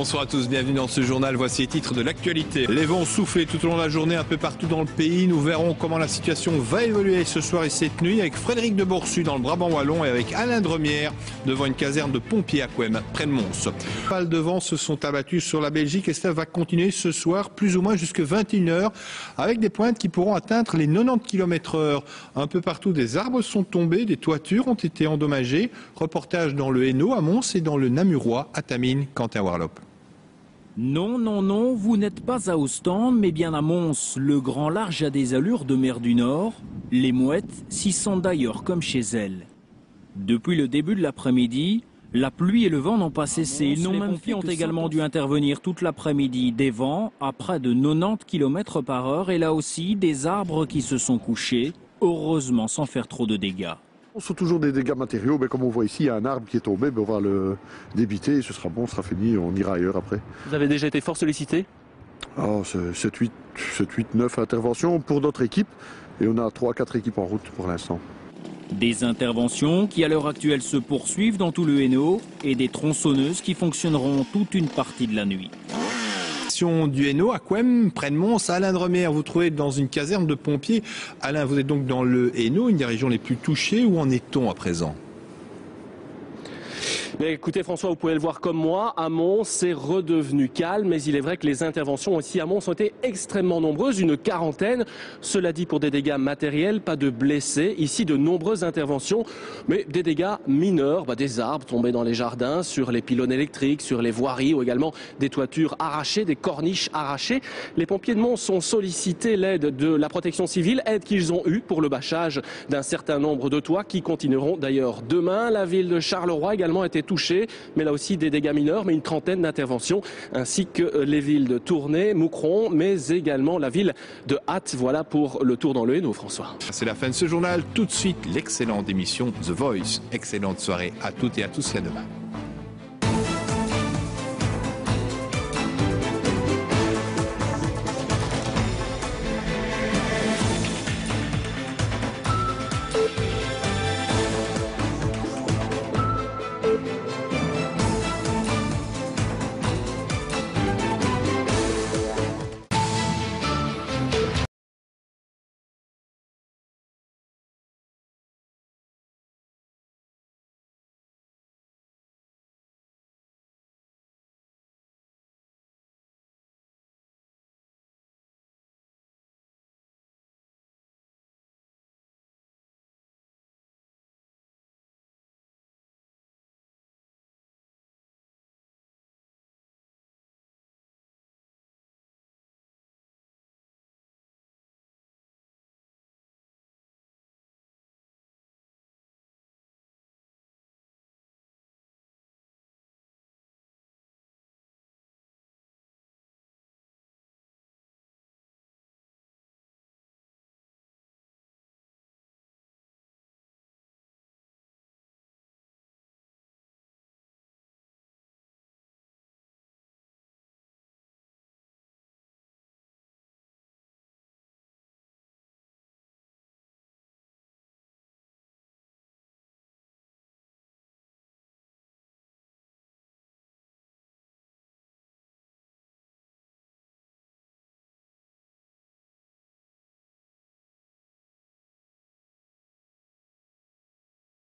Bonsoir à tous, bienvenue dans ce journal. Voici les titres de l'actualité. Les vents ont soufflé tout au long de la journée un peu partout dans le pays. Nous verrons comment la situation va évoluer ce soir et cette nuit avec Frédéric de Boursu dans le Brabant wallon et avec Alain Dremière devant une caserne de pompiers à Couem, près de Mons. Les pales de vent se sont abattus sur la Belgique et cela va continuer ce soir plus ou moins jusqu'à 21h avec des pointes qui pourront atteindre les 90 km/h. Un peu partout des arbres sont tombés, des toitures ont été endommagées. Reportage dans le Hainaut à Mons et dans le Namurois à Tamines, Quentin Warlop. Non, non, non, vous n'êtes pas à Ostende, mais bien à Mons. Le grand large a des allures de mer du Nord. Les mouettes s'y sentent d'ailleurs comme chez elles. Depuis le début de l'après-midi, la pluie et le vent n'ont pas cessé. Les pompiers ont également dû intervenir toute l'après-midi. Des vents à près de 90 km/h et là aussi des arbres qui se sont couchés, heureusement sans faire trop de dégâts. Ce sont toujours des dégâts matériaux, mais comme on voit ici, il y a un arbre qui est tombé, on va le débiter, et ce sera bon, ce sera fini, on ira ailleurs après. Vous avez déjà été fort sollicité? 7, 8, 9 interventions pour notre équipe, et on a 3-4 équipes en route pour l'instant. Des interventions qui à l'heure actuelle se poursuivent dans tout le Hainaut et des tronçonneuses qui fonctionneront toute une partie de la nuit. Du Hainaut à Couem, près de Mons, Alain Dremière, vous trouvez dans une caserne de pompiers. Alain, vous êtes donc dans le Hainaut, une des régions les plus touchées. Où en est-on à présent ? Mais écoutez François, vous pouvez le voir comme moi, à Mons c'est redevenu calme, mais il est vrai que les interventions ici à Mons ont été extrêmement nombreuses, une quarantaine. Cela dit pour des dégâts matériels, pas de blessés. Ici de nombreuses interventions, mais des dégâts mineurs, des arbres tombés dans les jardins, sur les pylônes électriques, sur les voiries ou également des toitures arrachées, des corniches arrachées. Les pompiers de Mons ont sollicité l'aide de la protection civile, aide qu'ils ont eue pour le bâchage d'un certain nombre de toits qui continueront d'ailleurs demain. La ville de Charleroi également a été touchés, mais là aussi des dégâts mineurs, mais une trentaine d'interventions, ainsi que les villes de Tournai, Moucron, mais également la ville de Hatt. Voilà pour le tour dans le Hainaut, François. C'est la fin de ce journal. Tout de suite, l'excellente émission The Voice. Excellente soirée à toutes et à tous et à demain.